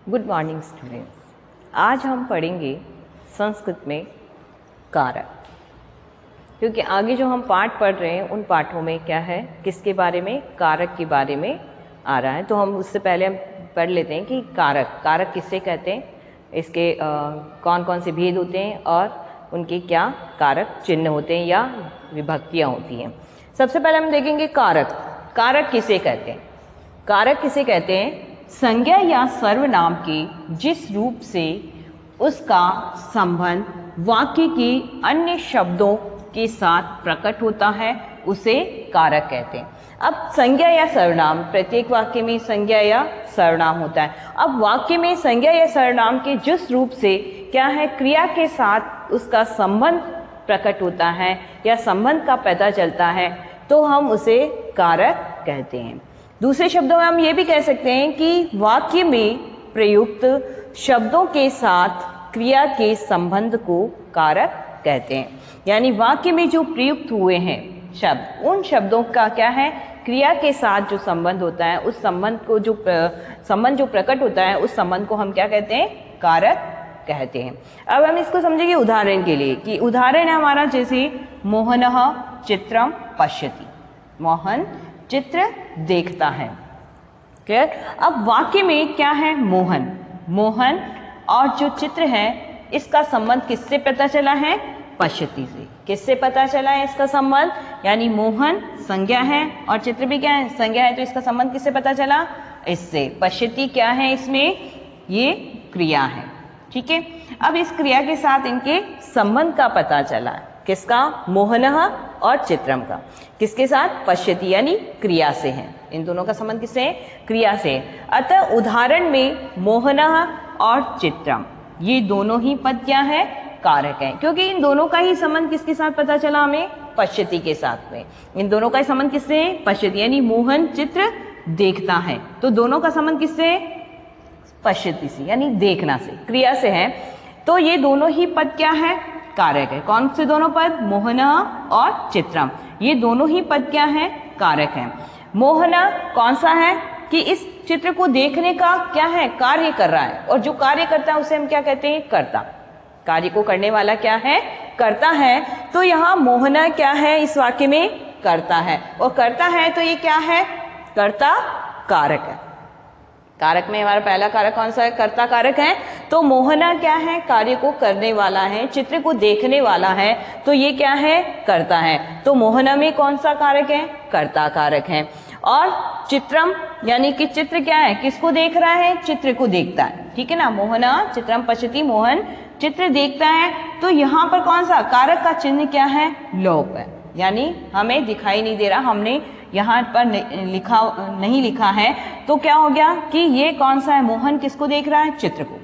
Good morning students. आज हम पढ़ेंगे संस्कृत में कारक, क्योंकि आगे जो हम पाठ पढ़ रहे हैं उन पाठों में क्या है, किसके बारे में, कारक के बारे में आ रहा है। तो हम उससे पहले हम पढ़ लेते हैं कि कारक किससे कहते हैं, इसके कौन कौन से भेद होते हैं और उनके क्या कारक चिन्ह होते हैं या विभक्तियाँ होती हैं। सबसे पहले हम देखेंगे कारक किसे कहते हैं। कारक किसे कहते हैं? संज्ञा या सर्वनाम के जिस रूप से उसका संबंध वाक्य के अन्य शब्दों के साथ प्रकट होता है उसे कारक कहते हैं। अब संज्ञा या सर्वनाम, प्रत्येक वाक्य में संज्ञा या सर्वनाम होता है। अब वाक्य में संज्ञा या सर्वनाम के जिस रूप से क्या है, क्रिया के साथ उसका संबंध प्रकट होता है या संबंध का पता चलता है तो हम उसे कारक कहते हैं। दूसरे शब्दों में हम ये भी कह सकते हैं कि वाक्य में प्रयुक्त शब्दों के साथ क्रिया के संबंध को कारक कहते हैं। यानी वाक्य में जो प्रयुक्त हुए हैं शब्द, उन शब्दों का क्या है, क्रिया के साथ जो संबंध होता है, उस संबंध को संबंध जो प्रकट होता है उस संबंध को हम क्या कहते हैं, कारक कहते हैं। अब हम इसको समझेंगे उदाहरण के लिए, कि उदाहरण है हमारा जैसे मोहनः चित्रम पश्यति, मोहन चित्र देखता है। क्लियर? अब वाक्य में क्या है, मोहन और जो चित्र है इसका संबंध किससे पता चला है, पश्यति से। किससे पता चला है इसका संबंध, यानी मोहन संज्ञा है और चित्र भी क्या है, संज्ञा है, तो इसका संबंध किससे पता चला, इससे। पश्यति क्या है, इसमें ये क्रिया है। ठीक है, अब इस क्रिया के साथ इनके संबंध का पता चला, किसका, मोहनः और चित्रम का। किसके साथ, पश्यति यानी क्रिया से है। इन दोनों का संबंध किससे है, क्रिया से। अतः उदाहरण में मोहनः और चित्रम ये दोनों ही पद क्या है, कारक हैं, क्योंकि इन दोनों का ही संबंध किसके साथ पता चला हमें, पश्यति के साथ में। इन दोनों का संबंध किससे है, पश्यति, यानी मोहन चित्र देखता है, तो दोनों का संबंध किससे है, पश्यति से, यानी देखना से, क्रिया से है। तो ये दोनों ही पद क्या है, कारक है। कौन से दोनों पद, मोहना और चित्रम, ये दोनों ही पद क्या है, कारक है। मोहना कौन सा है, कि इस चित्र को देखने का क्या है, कार्य कर रहा है, और जो कार्य करता है उसे हम क्या कहते हैं, कर्ता। कार्य को करने वाला क्या है, कर्ता है। तो यहाँ मोहना क्या है, इस वाक्य में कर्ता है, और कर्ता है तो ये क्या है, कर्ता कारक है। कारक में हमारा पहला कारक कौन सा है, कर्ता कारक है। तो मोहना क्या है, कार्य को करने वाला है, चित्र को देखने वाला है, तो ये क्या है, कर्ता है। तो मोहना में कौन सा कारक है, कर्ता कारक है। और चित्रम यानी कि चित्र क्या है, किसको देख रहा है, चित्र को देखता है। ठीक है ना, मोहना चित्रम पश्यति, मोहन चित्र देखता है। तो यहाँ पर कौन सा कारक का चिन्ह क्या है, लोप है, यानी हमें दिखाई नहीं दे रहा, हमने यहाँ पर नहीं लिखा है। तो क्या हो गया कि ये कौन सा है, मोहन किसको देख रहा है, चित्र को।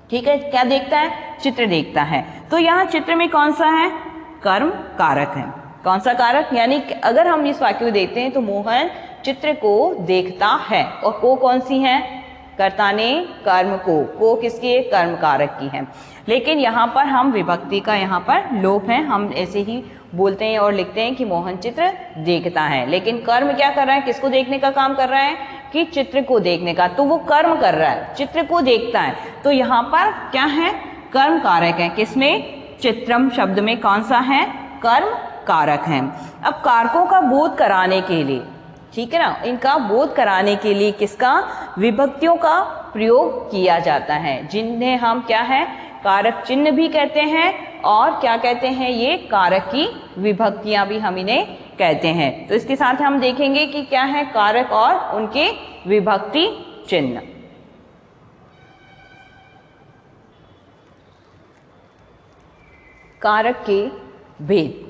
ठीक है, क्या देखता है, चित्र देखता है। तो यहाँ चित्र में कौन सा है, कर्म कारक है। कौन सा कारक, यानी अगर हम इस वाक्य को देखते हैं तो मोहन चित्र को देखता है, और को कौन सी है, कर्ता ने कर्म को किसके, कर्म कारक की है। लेकिन यहाँ पर हम विभक्ति का यहाँ पर लोप है, हम ऐसे ही बोलते हैं और लिखते हैं कि मोहन चित्र देखता है, लेकिन कर्म क्या कर रहा है, किसको देखने का काम कर रहा है, कि चित्र को देखने का। तो वो कर्म कर रहा है, चित्र को देखता है, तो यहाँ पर क्या है, कर्म कारक है। किसमें, चित्रम शब्द में कौन सा है, कर्म कारक है। अब कारकों का बोध कराने के लिए, ठीक है ना, इनका बोध कराने के लिए किसका, विभक्तियों का प्रयोग किया जाता है, जिन्हें हम क्या है, कारक चिन्ह भी कहते हैं, और क्या कहते हैं, ये कारक की विभक्तियां भी हम इन्हें कहते हैं। तो इसके साथ हम देखेंगे कि क्या है कारक और उनके विभक्ति चिन्ह। कारक के भेद,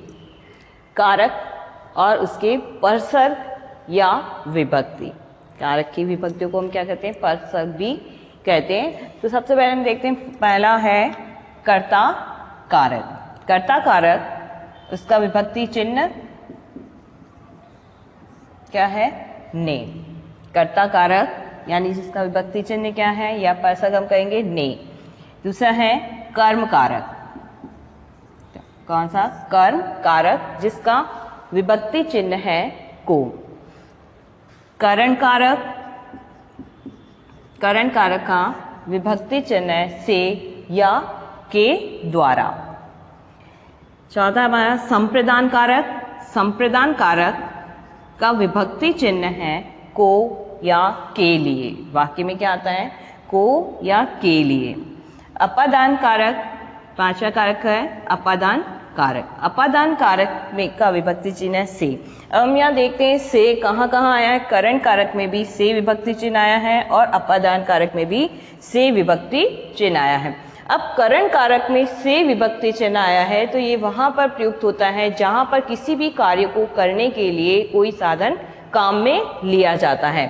कारक और उसके परसर्ग या विभक्ति। कारक की विभक्तियों को हम क्या कहते हैं, परसर्ग भी कहते हैं। तो सबसे पहले हम देखते हैं, पहला है कर्ता कारक। कर्ता कारक, उसका विभक्ति चिन्ह क्या है, ने। कर्ता कारक यानी जिसका विभक्ति चिन्ह क्या है, या परसर्ग हम कहेंगे ने। दूसरा है कर्म कारक। कौन सा, कर्म कारक, जिसका विभक्ति चिन्ह है को। करण कारक करण कारक का विभक्ति चिन्ह से या के द्वारा। चौथा हमारा संप्रदान कारक। संप्रदान कारक का विभक्ति चिन्ह है को या के लिए। वाक्य में क्या आता है? को या के लिए। अपादान कारक, पांचवा कारक है अपादान कारक। अपादान कारक में का विभक्ति चिन्ह से। अब हम यहाँ देखते हैं से कहाँ कहाँ आया है। करण कारक में भी से विभक्ति चिन्ह आया है और अपादान कारक में भी से विभक्ति चिन्ह आया है। अब करण कारक में से विभक्ति चिन्ह आया है तो ये वहां पर प्रयुक्त होता है जहां पर किसी भी कार्य को करने के लिए कोई साधन काम में लिया जाता है।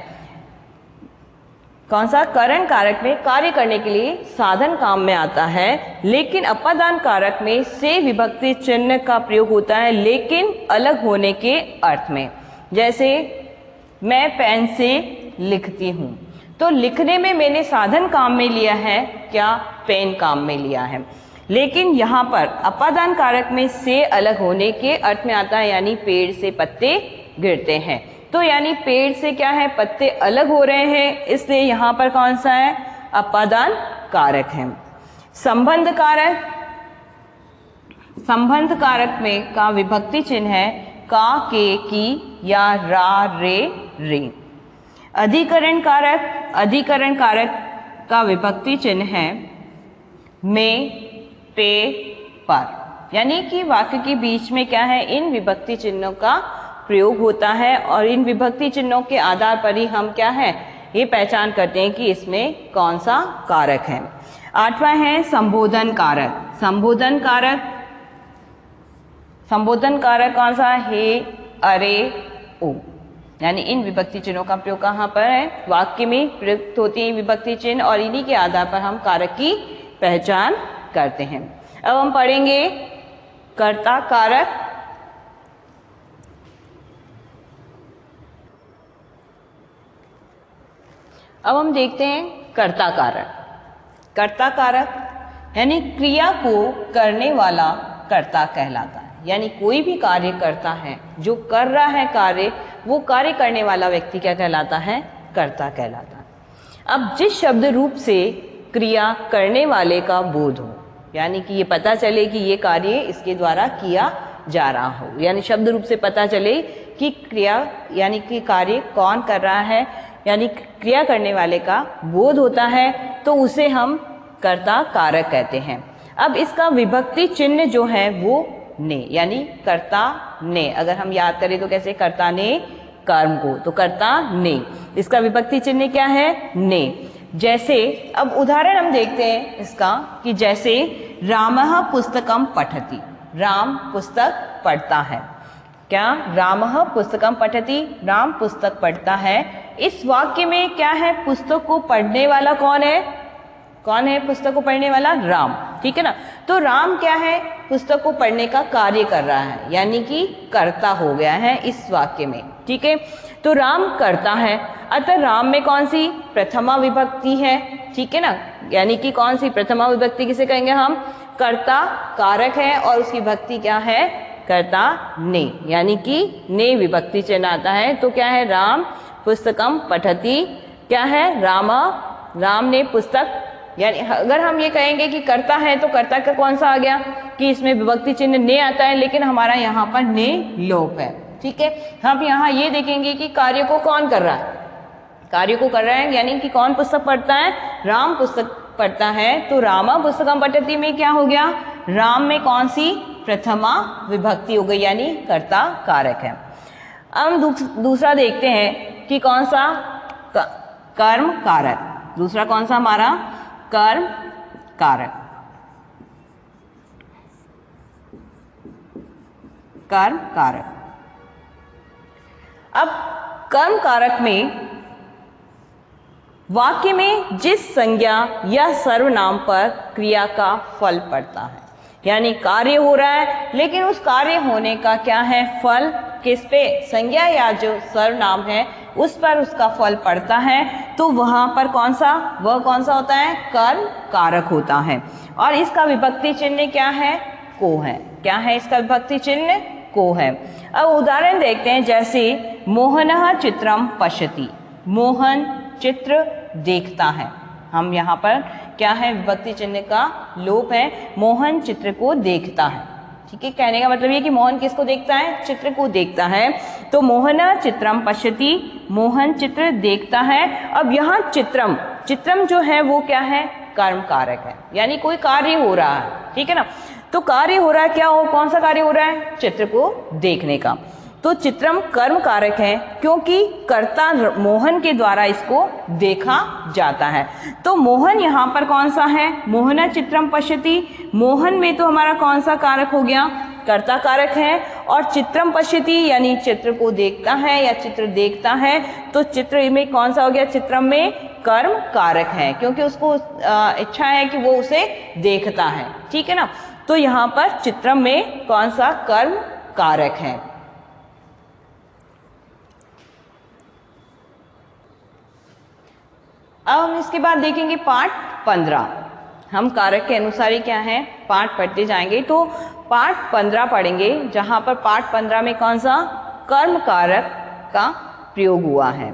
कौन सा? करण कारक में कार्य करने के लिए साधन काम में आता है। लेकिन अपादान कारक में से विभक्ति चिन्ह का प्रयोग होता है लेकिन अलग होने के अर्थ में। जैसे मैं पेन से लिखती हूं, तो लिखने में मैंने साधन काम में लिया है, क्या? पेन काम में लिया है। लेकिन यहाँ पर अपादान कारक में से अलग होने के अर्थ में आता है, यानी पेड़ से पत्ते गिरते हैं। तो यानी पेड़ से क्या है? पत्ते अलग हो रहे हैं, इसलिए यहाँ पर कौन सा है? अपादान कारक है। संबंध कारक। संबंध कारक में का विभक्ति चिन्ह है का, के, की या रा, रे, रे। अधिकरण कारक। अधिकरण कारक का विभक्ति चिन्ह है में, पे, पर। यानी कि वाक्य के बीच में क्या है? इन विभक्ति चिन्हों का प्रयोग होता है और इन विभक्ति चिन्हों के आधार पर ही हम क्या है? ये पहचान करते हैं कि इसमें कौन सा कारक है। आठवां है संबोधन कारक। संबोधन कारक। संबोधन कारक कौन सा? हे, अरे, ओ। यानी इन विभक्ति चिन्हों का प्रयोग कहाँ पर है? वाक्य में प्रयुक्त होती है विभक्ति चिन्ह और इन्हीं के आधार पर हम कारक की पहचान करते हैं। अब हम पढ़ेंगे कर्ता कारक। अब हम देखते हैं कर्ता कारक। कर्ता कारक यानी क्रिया को करने वाला कर्ता कहलाता है। यानी कोई भी कार्य करता है, जो कर रहा है कार्य, वो कार्य करने वाला व्यक्ति क्या कहलाता है? कर्ता कहलाता है। अब जिस शब्द रूप से क्रिया करने वाले का बोध हो, यानी कि ये पता चले कि ये कार्य इसके द्वारा किया जा रहा हो, यानी शब्द रूप से पता चले कि क्रिया यानी कि कार्य कौन कर रहा है, यानी क्रिया करने वाले का बोध होता है, तो उसे हम कर्ता कारक कहते हैं। अब इसका विभक्ति चिन्ह जो है वो ने, यानी कर्ता ने। अगर हम याद करें तो कैसे? कर्ता ने कर्म को, तो कर्ता ने। इसका विभक्ति चिन्ह क्या है? ने। जैसे अब उदाहरण हम देखते हैं इसका कि जैसे रामः पुस्तकम पठति। राम पुस्तक पढ़ता है। क्या? रामः पुस्तकम पठति, राम पुस्तक पढ़ता है। इस वाक्य में क्या है? पुस्तक को पढ़ने वाला कौन है? कौन है पुस्तक को पढ़ने वाला? राम। ठीक है ना? तो राम क्या है? पुस्तक को पढ़ने का कार्य कर रहा है, यानी कि कर्ता हो गया है इस वाक्य में। ठीक है, तो राम करता है, अतः राम में कौन सी? प्रथमा विभक्ति है। ठीक है ना? यानी कि कौन सी प्रथमा विभक्ति किसे कहेंगे हम? कर्ता कारक है और उसकी विभक्ति क्या है? कर्ता ने, यानी कि ने विभक्ति चिन्ह आता है। तो क्या है? राम पुस्तकम पठति। क्या है? राम ने पुस्तक, यानी अगर हम ये कहेंगे कि कर्ता है तो कर्ता का कौन सा आ गया कि इसमें विभक्ति चिन्ह ने आता है, लेकिन हमारा यहाँ पर ने लोप है। ठीक है, हम यहाँ ये देखेंगे कि कार्य को कौन कर रहा है? कार्य को कर रहा है, यानी कि कौन पुस्तक पढ़ता है? राम पुस्तक पढ़ता है। तो रामा पुस्तकम पठति में क्या हो गया? राम में कौन सी? प्रथमा विभक्ति हो गई, यानी कर्ता कारक है। अब हम दूसरा देखते हैं कि कौन सा? कर्म कारक। दूसरा कौन सा हमारा? कर्म कारक। कर्म कारक। अब कर्म कारक में वाक्य में जिस संज्ञा या सर्वनाम पर क्रिया का फल पड़ता है, यानी कार्य हो रहा है लेकिन उस कार्य होने का क्या है? फल। किस पे? संज्ञा या जो सर्वनाम है उस पर उसका फल पड़ता है, तो वहां पर कौन सा? वह कौन सा होता है? कर्म कारक होता है। और इसका विभक्ति चिन्ह क्या है? को है। क्या है इसका विभक्ति चिन्ह? को है। अब उदाहरण देखते हैं, जैसे मोहनः चित्रम पश्यति। मोहन चित्र देखता है। हम यहाँ पर क्या है, विभक्ति चिन्ह का लोप है, मोहन चित्र को देखता है। ठीक है, कहने का मतलब ये कि मोहन किसको देखता है, चित्र को देखता है। तो मोहन चित्रम पश्यति, मोहन चित्र देखता है। अब यहाँ चित्रम, चित्रम जो है वो क्या है, कर्म कारक है, यानी कोई कार्य हो रहा है। ठीक है ना, तो कार्य हो रहा है, क्या हो, कौन सा कार्य हो रहा है, चित्र को देखने का। तो चित्रम कर्म कारक है क्योंकि कर्ता मोहन के द्वारा इसको देखा जाता है। तो मोहन यहाँ पर कौन सा है, मोहन चित्रम पश्यति, मोहन में तो हमारा कौन सा कारक हो गया, कर्ता कारक है। और चित्रम पश्यति यानी चित्र को देखता है या चित्र देखता है, तो चित्र में कौन सा हो गया, चित्रम में कर्म कारक है क्योंकि उसको इच्छा है कि वो उसे देखता है। ठीक है ना, तो यहाँ पर चित्रम में कौन सा कर्म कारक है। अब हम इसके बाद देखेंगे पाठ 15। हम कारक के अनुसार ही क्या है पाठ पढ़ते जाएंगे। तो पाठ 15 पढ़ेंगे, जहां पर पाठ 15 में कौन सा कर्म कारक का प्रयोग हुआ है।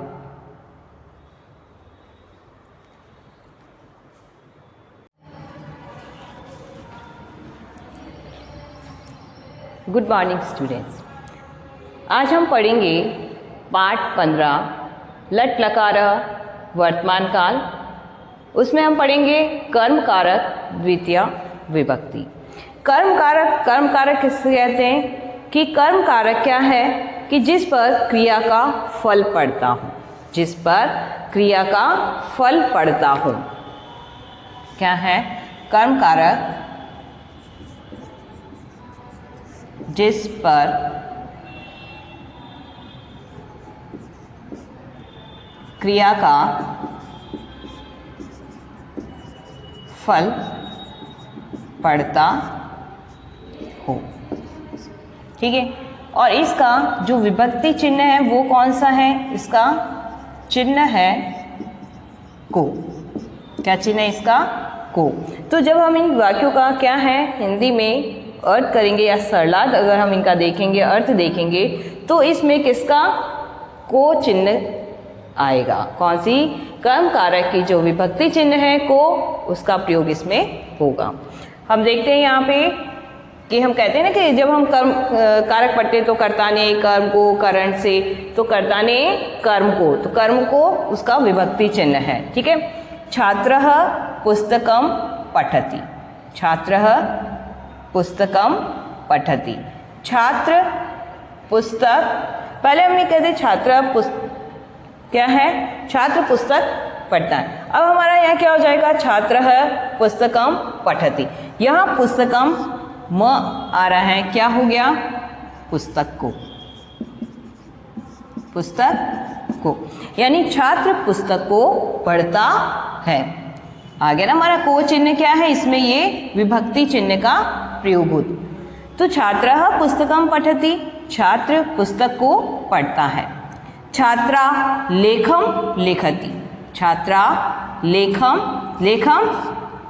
गुड मॉर्निंग स्टूडेंट्स, आज हम पढ़ेंगे पाठ 15 लट लकार वर्तमान काल। उसमें हम पढ़ेंगे कर्म कारक द्वितीय विभक्ति। कर्म कारक किससे कहते हैं कि कर्म कारक क्या है कि जिस पर क्रिया का फल पड़ता हो, जिस पर क्रिया का फल पड़ता हो, क्या है कर्म कारक, जिस पर क्रिया का फल पड़ता हो। ठीक है, और इसका जो विभक्ति चिन्ह है वो कौन सा है, इसका चिन्ह है को। क्या चिन्ह है इसका, को। तो जब हम इन वाक्यों का क्या है हिंदी में अर्थ करेंगे या सरलार्थ अगर हम इनका देखेंगे, अर्थ देखेंगे, तो इसमें किसका को चिन्ह आएगा, कौन सी कर्म कारक की जो विभक्ति चिन्ह है को, उसका प्रयोग इसमें होगा। हम देखते हैं यहाँ पे कि हम कहते हैं ना कि जब हम कर्म कारक पढ़ते तो कर्ता ने कर्म को, करण से, तो कर्ता ने कर्म को, तो कर्म को उसका विभक्ति चिन्ह है। ठीक है, छात्रः पुस्तकम पठति, छात्रः पुस्तकम पठति, छात्र पुस्तक, पहले हमने कहते छात्र क्या है, छात्र पुस्तक पढ़ता है। अब हमारा यहाँ क्या हो जाएगा, छात्र है पुस्तकम पठति, यहाँ पुस्तकम म आ रहा है, क्या हो गया, पुस्तक को, पुस्तक को, यानी छात्र पुस्तक को पढ़ता है। आगे ना हमारा को चिन्ह क्या है, इसमें ये विभक्ति चिन्ह का प्रयोग होता। तो छात्रः पुस्तकम पठति, छात्र पुस्तक को पढ़ता है। छात्रा लेखम लिखति, छात्रा लेखम, लेखम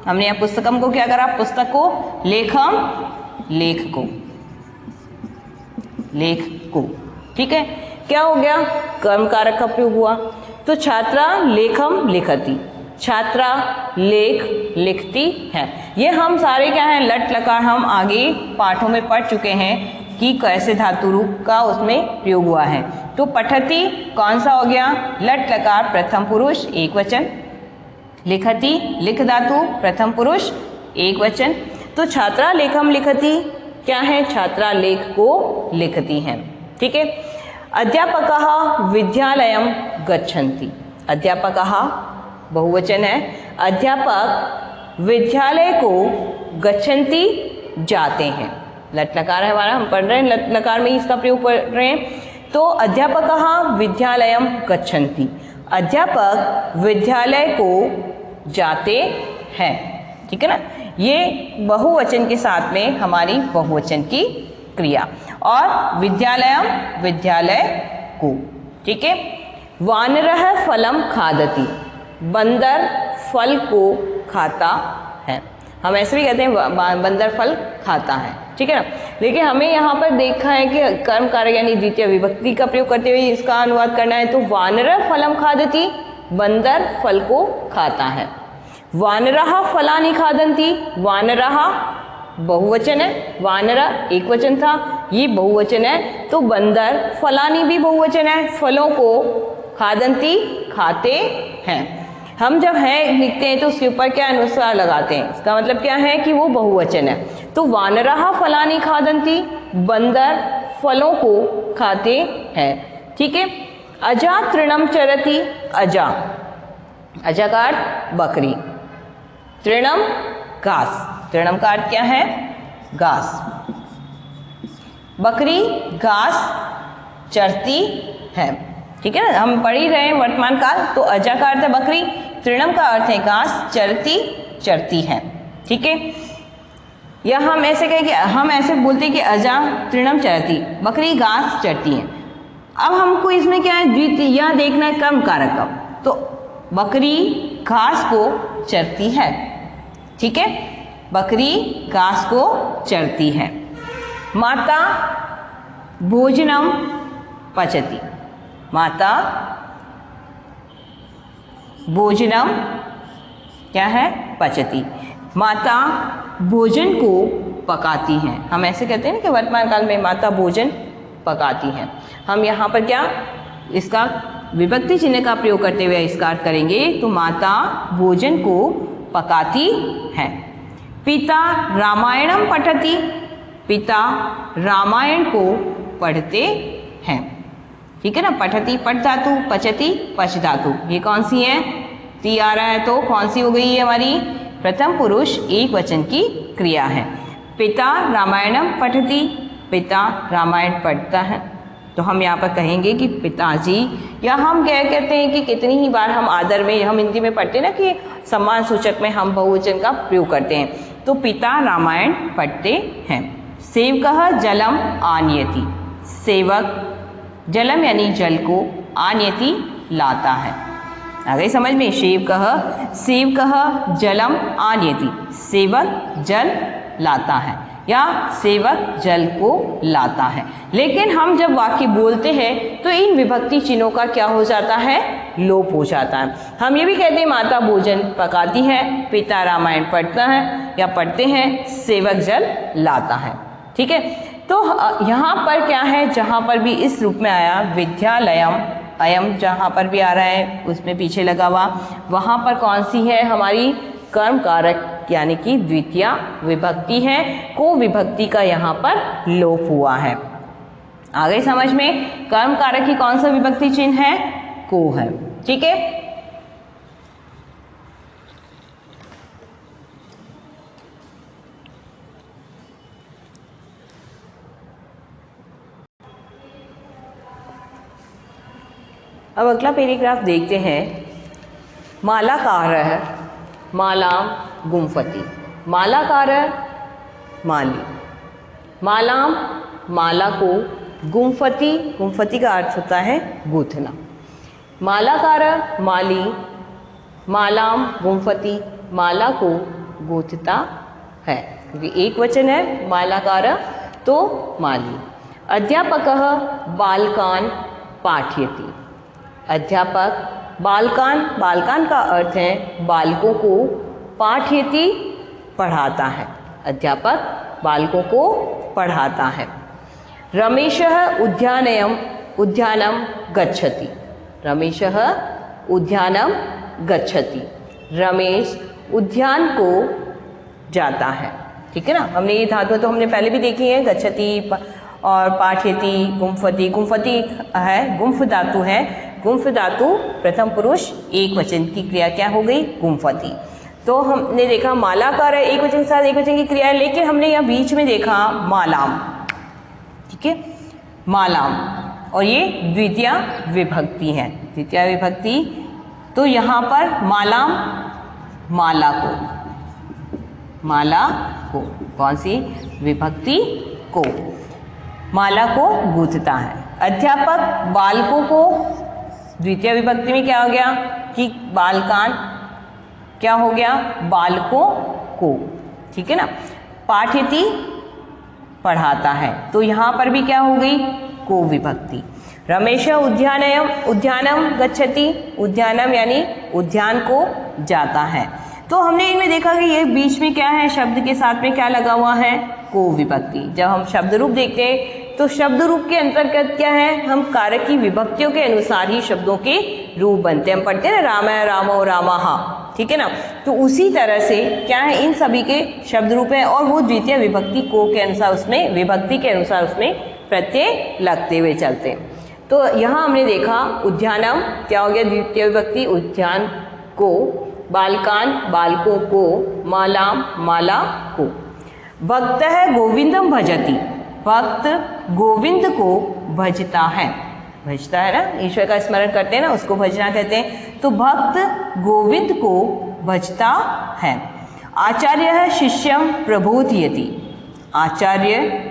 हमने यहाँ पुस्तकम को क्या करा, पुस्तक को, लेखम लेख को, लेख को। ठीक है, क्या हो गया, कर्म कारक का प्रयोग हुआ। तो छात्रा लेखम लिखति, छात्रा लेख लिखती है। ये हम सारे क्या है लट लकार हम आगे पाठों में पढ़ चुके हैं कि कैसे धातु रूप का उसमें प्रयोग हुआ है। तो पठति कौन सा हो गया, लट लकार प्रथम पुरुष एक वचन, लिखति लिख धातु प्रथम पुरुष एक वचन। तो छात्रा लेखम लिखति क्या है, छात्रा लेख को लिखती हैं। ठीक है, अध्यापकः विद्यालयम गच्छन्ति, अध्यापकः बहुवचन है, अध्यापक विद्यालय को गच्छन्ति जाते हैं। लट लकार है हमारा, हम पढ़ रहे हैं लट लकार में इसका प्रयोग पढ़ रहे हैं। तो अध्यापकः विद्यालयम गच्छन्ति, अध्यापक विद्यालय को जाते हैं। ठीक है ना, ये बहुवचन के साथ में हमारी बहुवचन की क्रिया, और विद्यालयम विद्यालय को। ठीक है, वानरः फलम खादति, बंदर फल को खाता है। हम ऐसे भी कहते हैं बंदर फल खाता है। ठीक है ना, लेकिन हमें यहाँ पर देखा है कि कर्म कारक यानी द्वितीय विभक्ति का प्रयोग करते हुए इसका अनुवाद करना है। तो वानर फलम खादति, बंदर फल को खाता है। वानराः फलानि खादन्ति, वानराः बहुवचन है, वानरा एक वचन था, ये बहुवचन है, तो बंदर फलानि भी बहुवचन है, फलों को खादन्ति खाते हैं। हम जब है लिखते हैं तो उसके ऊपर क्या अनुस्वार लगाते हैं, इसका मतलब क्या है कि वो बहुवचन है। तो वानराः फलानि खादन्ति, बंदर फलों को खाते हैं। ठीक है। अजा तृणम चरति, अजा, अजा का अर्थ बकरी, तृणम घास, तृणम का अर्थ क्या है घास, बकरी घास चरती है। ठीक है ना, हम पढ़ ही रहे हैं वर्तमान काल, तो अजा का अर्थ है बकरी, तृणम का अर्थ है घास, चरती चरती है। ठीक है। या हम ऐसे कहें कि हम ऐसे बोलते हैं कि अजा तृणम चरती, बकरी घास चरती है। अब हमको इसमें क्या है, द्वितीय देखना है कर्म कारक का, तो बकरी घास को चरती है। ठीक है, बकरी घास को चरती है। माता भोजनम पचती, माता भोजनम क्या है पचती, माता भोजन को पकाती हैं। हम ऐसे कहते हैं ना कि वर्तमान काल में माता भोजन पकाती हैं। हम यहाँ पर क्या इसका विभक्ति चिन्ह का प्रयोग करते हुए इसका अर्थ करेंगे, तो माता भोजन को पकाती है। पिता रामायणम पठति, पिता रामायण को पढ़ते हैं। ठीक है ना, पठति पठ धातु, पचति पच धातु, ये कौन सी है, ती आ रहा है तो कौन सी हो गई है हमारी प्रथम पुरुष एक वचन की क्रिया है। पिता रामायणम पठति, पिता रामायण पढ़ता है। तो हम यहाँ पर कहेंगे कि पिताजी, या हम क्या कहते हैं कि कितनी ही बार हम आदर में, हम हिंदी में पढ़ते हैं ना कि सम्मान सूचक में हम बहुवचन का प्रयोग करते हैं, तो पिता रामायण पढ़ते हैं। सेवकः जलम आनयति, सेवक जलम यानी जल को, आनयति लाता है। आ गई समझ में, सेवकः जलम आनयति, सेवक जल लाता है या सेवक जल को लाता है। लेकिन हम जब वाक्य बोलते हैं तो इन विभक्ति चिन्हों का क्या हो जाता है, लोप हो जाता है। हम ये भी कहते हैं माता भोजन पकाती है, पिता रामायण पढ़ता है या पढ़ते हैं, सेवक जल लाता है। ठीक है, तो यहाँ पर क्या है, जहाँ पर भी इस रूप में आया विद्यालयम, अयम जहाँ पर भी आ रहा है उसमें पीछे लगा हुआ, वहाँ पर कौन सी है हमारी कर्म कारक यानी कि द्वितीय विभक्ति है, को विभक्ति का यहाँ पर लोप हुआ है। आ गई समझ में, कर्म कारक की कौन सा विभक्ति चिन्ह है, को है। ठीक है, अब अगला पैराग्राफ देखते हैं। मालाकारः मालाम गुम्फति, मालाकारः माली, मालाम माला को, गुम्फति, गुम्फति का अर्थ होता है गूंथना। मालाकारः माली, मालाम गुम्फति, माला को गूंथता है, क्योंकि एक वचन है मालाकारः तो माली। अध्यापकः बालकान पाठयति, अध्यापक बालकान, बालकान का अर्थ है बालकों को, पाठयति पढ़ाता है, अध्यापक बालकों को पढ़ाता है। रमेशः उद्यानम गच्छति, रमेशः उद्यानम गच्छति, रमेश उद्यान को जाता है। ठीक है ना, हमने ये धातु तो हमने पहले भी देखी है, गच्छति और पाठयति, गुम्फति, गुम्फति है गुम्फ धातु है, गुम्फ धातु प्रथम पुरुष एक वचन की क्रिया क्या हो गई, गुम्फति। तो हमने देखा मालाकार है एक वचन के साथ एक वचन की क्रिया है, लेकिन हमने यहाँ बीच में देखा मालाम। ठीक है, मालाम, और ये द्वितीय विभक्ति है, द्वितीय विभक्ति। तो यहाँ पर मालाम माला को, माला को, कौन सी विभक्ति को, माला को गूंथता है। अध्यापक बालकों को, द्वितीय विभक्ति में क्या हो गया कि बालकान क्या हो गया, बालकों को। ठीक है ना, पाठयति पढ़ाता है, तो यहाँ पर भी क्या हो गई, को विभक्ति। रमेश उद्यानम गच्छति, उद्यानम यानी उद्यान को जाता है। तो हमने इनमें देखा कि ये बीच में क्या है, शब्द के साथ में क्या लगा हुआ है, को विभक्ति। जब हम शब्द रूप देखते हैं तो शब्द रूप के अंतर्गत क्या है, हम कारक की विभक्तियों के अनुसार ही शब्दों के रूप बनते हैं। हम पढ़ते हैं ना रामाय रामो रामाहा, ठीक है ना। तो उसी तरह से क्या है, इन सभी के शब्द रूप है और वो द्वितीय विभक्ति को के अनुसार उसमें विभक्ति के अनुसार उसमें प्रत्यय लगते हुए चलते हैं। तो यहाँ हमने देखा उद्यानम क्या हो गया, द्वितीय विभक्ति, उद्यान को, बालकान बालकों को, मालाम माला को। भक्त है गोविंदम भजति, भक्त गोविंद को भजता है, भजता है ना, ईश्वर का स्मरण करते हैं ना, उसको भजना कहते हैं। तो भक्त गोविंद को भजता है। आचार्य है शिष्यम प्रबोधयति, आचार्य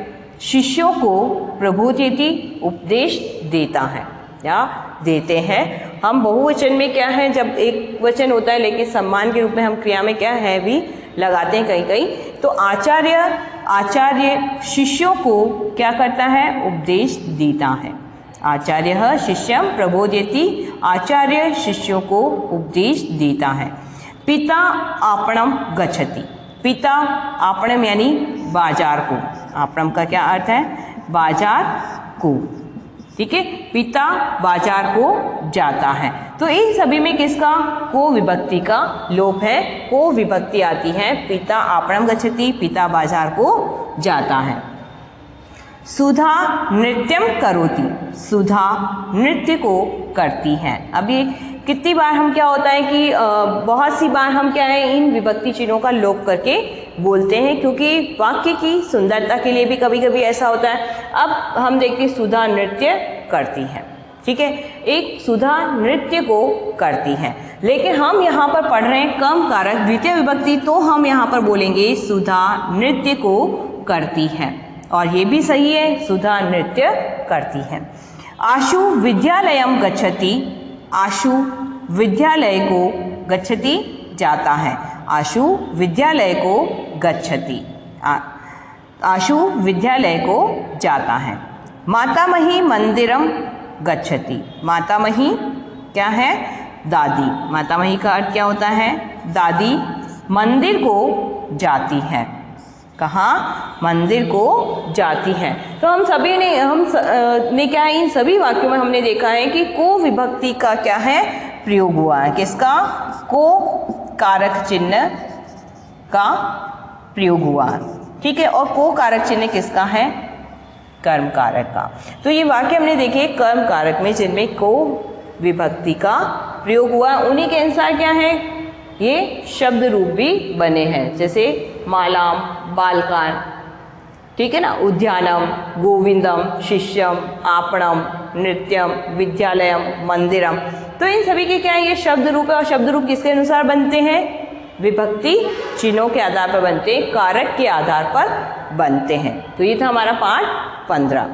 शिष्यों को प्रबोधयति उपदेश देता है या देते हैं। हम बहुवचन में क्या है, जब एक वचन होता है लेकिन सम्मान के रूप में हम क्रिया में क्या है भी लगाते हैं कहीं कहीं। तो आचार्य शिष्यों को क्या करता है, उपदेश देता है। आचार्य शिष्यम प्रबोधयति, आचार्य शिष्यों को उपदेश देता है। पिता आपणम गच्छति, पिता आपणम यानी बाजार को, आपणम का क्या अर्थ है, बाजार को, ठीक है। पिता बाजार को जाता है। तो इन सभी में किसका, को विभक्ति का लोप है, को विभक्ति आती है। पिता आपणम गच्छति, पिता बाजार को जाता है। सुधा नृत्यम करोति, सुधा नृत्य को करती है। अब ये कितनी बार हम क्या होता है कि बहुत सी बार हम क्या है, इन विभक्ति चिन्हों का लोप करके बोलते हैं, क्योंकि वाक्य की सुंदरता के लिए भी कभी कभी ऐसा होता है। अब हम देखते हैं सुधा नृत्य करती है, ठीक है, एक सुधा नृत्य को करती है। लेकिन हम यहाँ पर पढ़ रहे हैं कम कारक द्वितीय विभक्ति, तो हम यहाँ पर बोलेंगे सुधा नृत्य को करती है, और ये भी सही है, सुधा नृत्य करती है। आशु विद्यालयम गच्छति, आशु विद्यालय को गच्छति जाता है, आशु विद्यालय को गच्छति, आशु विद्यालय को जाता है। मातामही मंदिरम गच्छति, मातामही क्या है, दादी, मातामही का अर्थ क्या होता है, दादी मंदिर को जाती है, कहाँ, मंदिर को जाती है। तो हम सभी ने क्या है, इन सभी वाक्यों में हमने देखा है कि को विभक्ति का क्या है, प्रयोग हुआ है। किसका, को कारक चिन्ह का प्रयोग हुआ है, ठीक है। और को कारक चिन्ह किसका है, कर्म कारक का। तो ये वाक्य हमने देखे कर्म कारक में, जिनमें को विभक्ति का प्रयोग हुआ, उन्हीं के अनुसार क्या है, ये शब्द रूप भी बने हैं, जैसे मालाम बालकान, ठीक है ना, उद्यानम गोविंदम शिष्यम आपणम नृत्यम विद्यालयम मंदिरम। तो इन सभी के क्या है, ये शब्द रूप है, और शब्द रूप किसके अनुसार बनते हैं, विभक्ति चिन्हों के आधार पर बनते हैं, कारक के आधार पर बनते हैं। तो ये था हमारा पाठ 15।